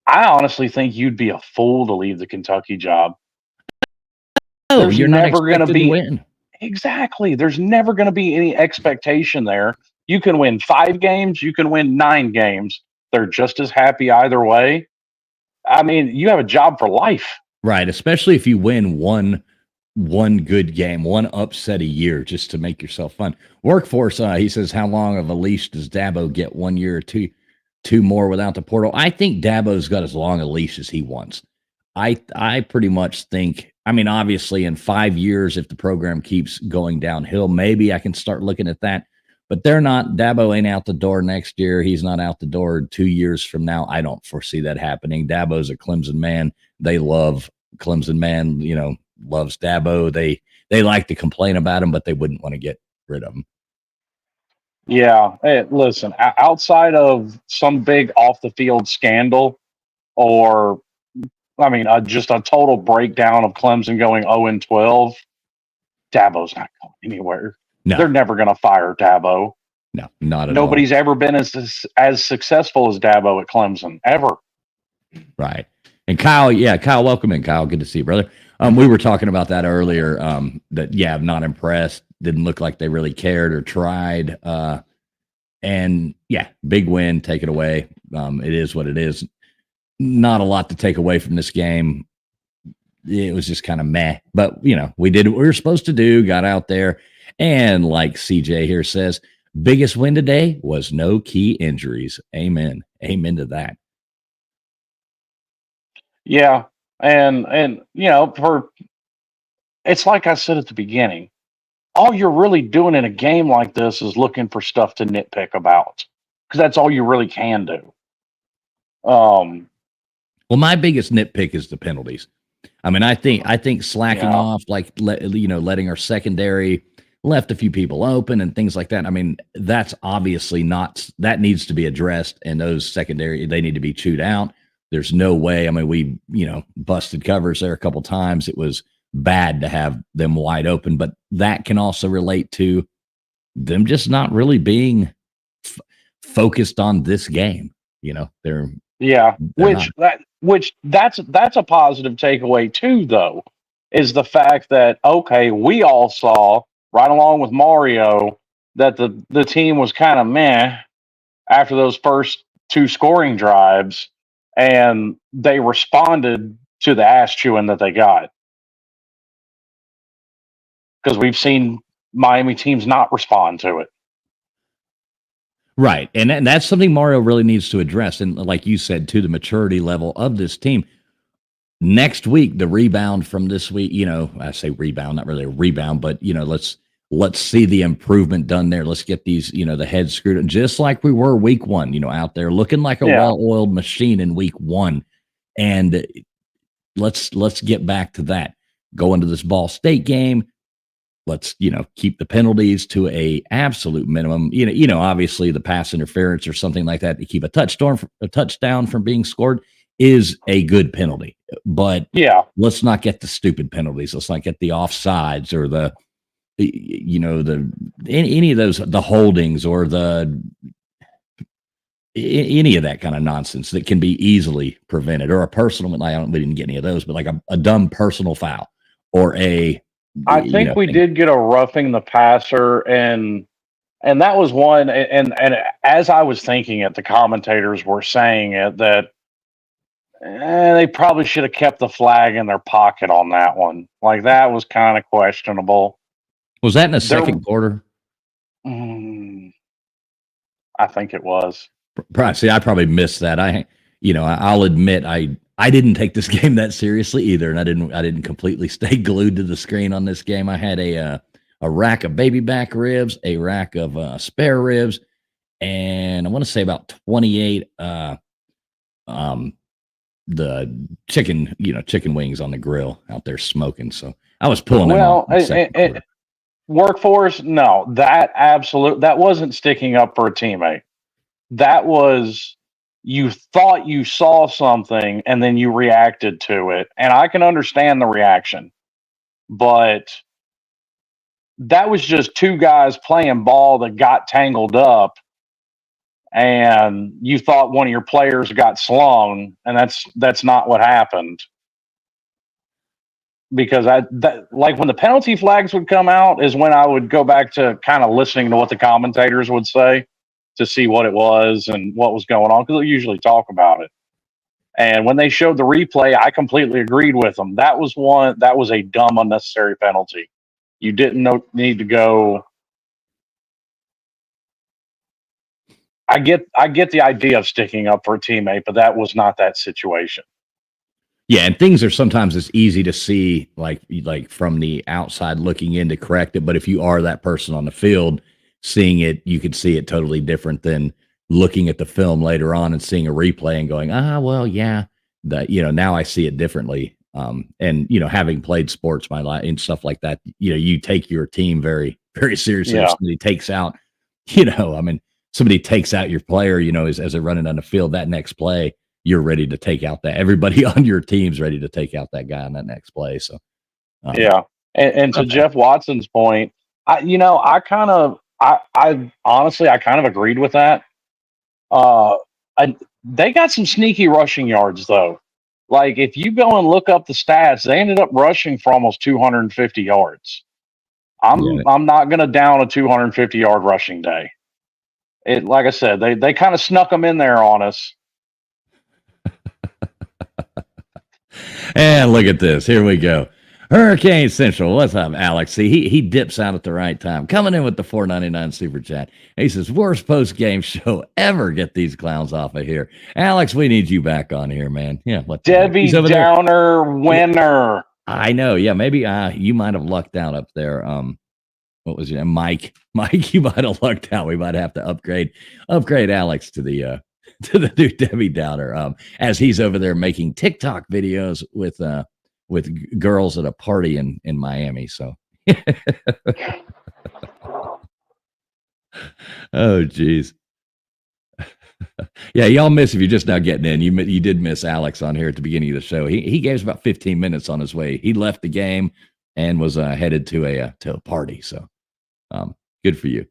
I honestly think you'd be a fool to leave the Kentucky job. Oh, you're never going to win. Exactly. There's never going to be any expectation there. You can win 5 games. You can win 9 games. They're just as happy either way. I mean, you have a job for life. Right. Especially if you win one good game, one upset a year, just to make yourself fun. Workforce, he says, how long of a leash does Dabo get? 1 year or two more without the portal? I think Dabo's got as long a leash as he wants. I pretty much think, I mean, obviously in 5 years, if the program keeps going downhill, maybe I can start looking at that. But Dabo ain't out the door next year. He's not out the door 2 years from now. I don't foresee that happening. Dabo's a Clemson man. They love Clemson man, loves Dabo. They like to complain about him, but they wouldn't want to get rid of him. Yeah. Hey, listen, outside of some big off the field scandal or just a total breakdown of Clemson going 0-12, Dabo's not going anywhere. No. They're never going to fire Dabo. No, not at Nobody's ever been as successful as Dabo at Clemson, ever. Right. And Kyle, welcome in, Kyle. Good to see you, brother. We were talking about that earlier, I'm not impressed. Didn't look like they really cared or tried. And yeah, big win, take it away. It is what it is. Not a lot to take away from this game. It was just kind of meh. But, we did what we were supposed to do, got out there. And like CJ here says, biggest win today was no key injuries. Amen. Amen to that. Yeah. And it's like I said at the beginning, all you're really doing in a game like this is looking for stuff to nitpick about, because that's all you really can do. Well, my biggest nitpick is the penalties. I mean, I think slacking off, letting our secondary left a few people open and things like that. I mean, that's obviously that needs to be addressed, and those secondary, they need to be chewed out. There's no way. I mean, we, busted covers there a couple times. It was bad to have them wide open, but that can also relate to them just not really being focused on this game. They're that's a positive takeaway too, though, is the fact that, okay, we all saw right along with Mario that the team was kind of meh after those first 2 scoring drives, and they responded to the ass chewing that they got. Because we've seen Miami teams not respond to it. Right. And that's something Mario really needs to address. And like you said, to the maturity level of this team. Next week, the rebound from this week, I say rebound, not really a rebound, but, let's see the improvement done there. Let's get these, the head screwed in, just like we were week 1, out there looking like a well-oiled machine in week 1. And let's get back to that. Go into this Ball State game. let's keep the penalties to a absolute minimum. Obviously the pass interference or something like that to keep a touchdown from being scored is a good penalty. But Yeah, let's not get the stupid penalties. Let's not get the offsides or any of those, the holdings or any of that kind of nonsense that can be easily prevented, or a personal. We didn't get any of those, but like a dumb personal foul or I think we did get a roughing the passer, and that was one. And as I was thinking it, the commentators were saying it that they probably should have kept the flag in their pocket on that one. Like, that was kind of questionable. Was that in the second quarter? I think it was. See, I probably missed that. I'll admit I didn't take this game that seriously either, and I didn't completely stay glued to the screen on this game. I had a rack of baby back ribs, a rack of spare ribs, and I want to say about 28 the chicken wings on the grill out there smoking. So I was pulling them off. Workforce, no, that wasn't sticking up for a teammate. That was, you thought you saw something and then you reacted to it. And I can understand the reaction, but that was just two guys playing ball that got tangled up, and you thought one of your players got slung, and that's not what happened. Because like when the penalty flags would come out is when I would go back to kind of listening to what the commentators would say to see what it was and what was going on, because they'll usually talk about it. And when they showed the replay, I completely agreed with them. That was a dumb, unnecessary penalty. You didn't need to go. I get the idea of sticking up for a teammate, but that was not that situation. Yeah, and things are sometimes it's easy to see, like from the outside looking in, to correct it. But if you are that person on the field seeing it, you could see it totally different than looking at the film later on and seeing a replay and going, well, yeah, that now I see it differently. And having played sports my life and stuff like that, you take your team very, very seriously. Yeah. If somebody takes out, somebody takes out your player, as they're running on the field, that next play, you're ready to take out that. Everybody on your team's ready to take out that guy on that next play. So, yeah. And to Jeff Watson's point, I honestly kind of agreed with that. They got some sneaky rushing yards though. Like, if you go and look up the stats, they ended up rushing for almost 250 yards. I'm not going to down a 250-yard rushing day. Like I said, they kind of snuck them in there on us. And look at this. Here we go. Hurricane Central. What's up, Alex? See, he dips out at the right time. Coming in with the $4.99 super chat. He says, worst post-game show ever. Get these clowns off of here. Alex, we need you back on here, man. Yeah. What Debbie Downer winner. I know. Yeah, maybe you might have lucked out up there. What was your name? Mike, you might have lucked out. We might have to upgrade Alex to the new Debbie Downer, as he's over there making TikTok videos with girls at a party in Miami. So, oh geez, yeah, y'all miss if you're just now getting in. You did miss Alex on here at the beginning of the show. He gave us about 15 minutes on his way. He left the game and was headed to a party. So, good for you.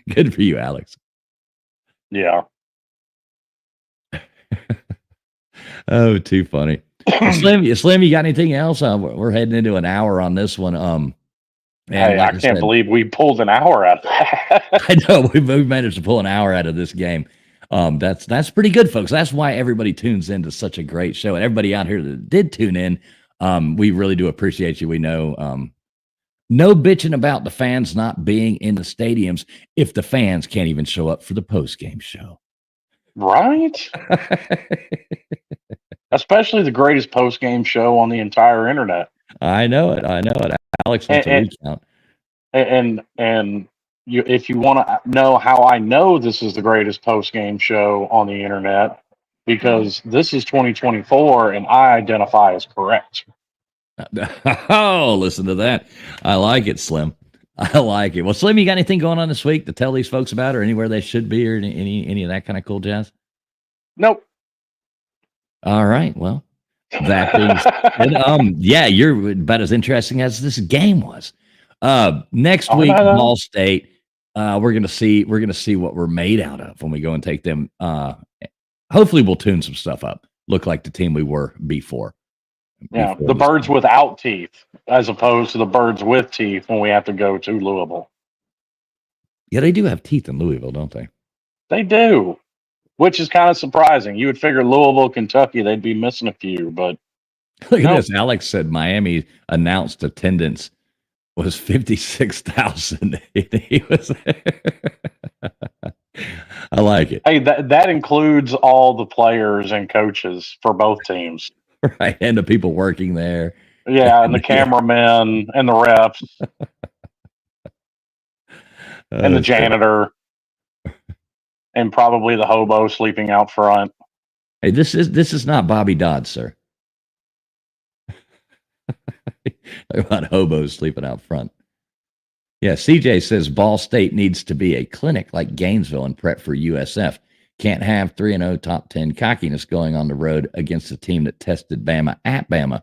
Good for you, Alex. Yeah. Oh, too funny. Slim, you got anything else? We're heading into an hour on this one. Hey, I can't believe we pulled an hour out of that. I know we've managed to pull an hour out of this game. That's pretty good, folks. That's why everybody tunes into such a great show, and everybody out here that did tune in, we really do appreciate you. We know, no bitching about the fans not being in the stadiums if the fans can't even show up for the post-game show. Right? Especially the greatest post-game show on the entire internet. I know it. Alex wants to recount. And if you want to know how I know this is the greatest post-game show on the internet, because this is 2024 and I identify as correct. Oh, listen to that. I like it, Slim. I like it. Well, Slim, you got anything going on this week to tell these folks about, or anywhere they should be, or any of that kind of cool jazz? Nope. All right. Well, that being said, yeah, you're about as interesting as this game was. Next week, Ball State. We're gonna see what we're made out of when we go and take them. Hopefully, we'll tune some stuff up. Look like the team we were before. Yeah, the birds without teeth, as opposed to the birds with teeth when we have to go to Louisville. Yeah, they do have teeth in Louisville, don't they? They do, which is kind of surprising. You would figure Louisville, Kentucky, they'd be missing a few, but look at this. Alex said Miami announced attendance was 56,000. He was. I like it. Hey, that includes all the players and coaches for both teams. Right, and the people working there. Yeah, and the cameramen and the refs and the janitor and probably the hobo sleeping out front. Hey, this is not Bobby Dodd, sir. Talk about hobos sleeping out front. Yeah, CJ says Ball State needs to be a clinic like Gainesville and prep for USF. Can't have 3-0 top 10 cockiness going on the road against a team that tested Bama at Bama.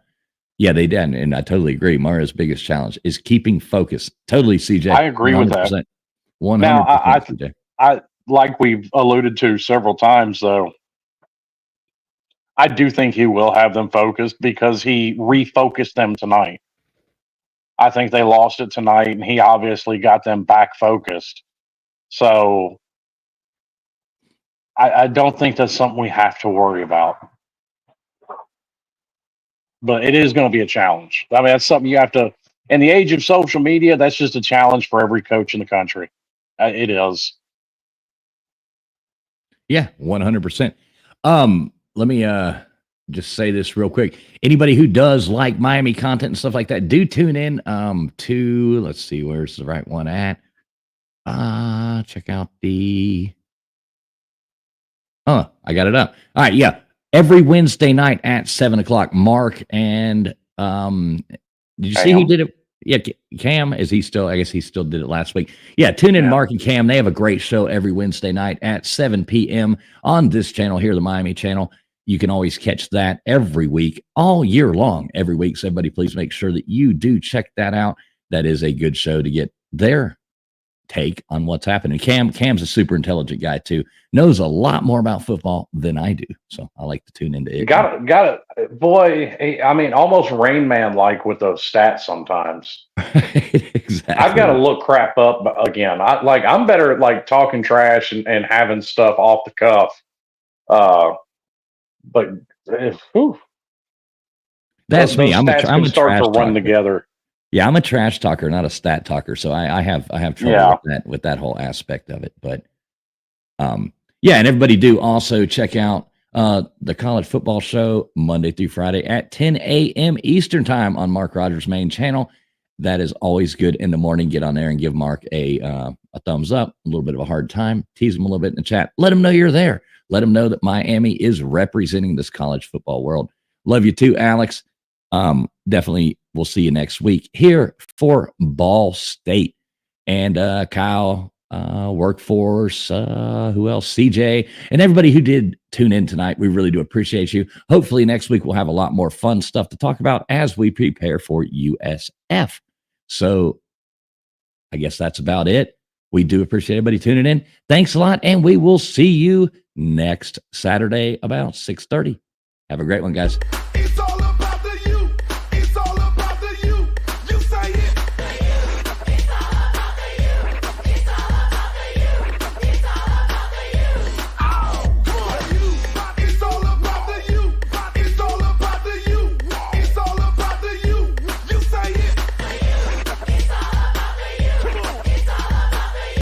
Yeah, they did, and I totally agree. Mario's biggest challenge is keeping focus. Totally, CJ. I agree with that. 100%. Now, CJ. I like we've alluded to several times, though. I do think he will have them focused because he refocused them tonight. I think they lost it tonight, and he obviously got them back focused. So I don't think that's something we have to worry about. But it is going to be a challenge. I mean, that's something you have to – in the age of social media, that's just a challenge for every coach in the country. It is. Yeah, 100%. Let me just say this real quick. Anybody who does like Miami content and stuff like that, do tune in to, let's see, where's the right one at? Check out the, I got it up. All right, yeah. Every Wednesday night at 7 o'clock, Mark and, did you see who did it? Yeah, Cam, is he still, I guess he still did it last week. Yeah, tune in, Mark and Cam. They have a great show every Wednesday night at 7 p.m. on this channel here, the Miami channel. You can always catch that every week, all year long, every week. So everybody, please make sure that you do check that out. That is a good show to get their take on what's happening. Cam's a super intelligent guy too. Knows a lot more about football than I do. So I like to tune into it. Got it. Boy, I mean, almost Rain Man like with those stats sometimes. Exactly. I've got to look crap up again. I'm better at like talking trash and having stuff off the cuff. But that's me. I'm a start trash to run talker. Together. Yeah, I'm a trash talker, not a stat talker. So I have trouble with that whole aspect of it. But yeah, and everybody do also check out the college football show Monday through Friday at 10 a.m. Eastern time on Mark Rogers' main channel. That is always good in the morning. Get on there and give Mark a thumbs up. A little bit of a hard time. Tease him a little bit in the chat. Let him know you're there. Let him know that Miami is representing this college football world. Love you too, Alex. Definitely we'll see you next week here for Ball State. And Kyle, Workforce, who else? CJ, and everybody who did tune in tonight. We really do appreciate you. Hopefully next week we'll have a lot more fun stuff to talk about as we prepare for USF. So I guess that's about it. We do appreciate everybody tuning in. Thanks a lot, and we will see you next Saturday about 6:30. Have a great one, guys.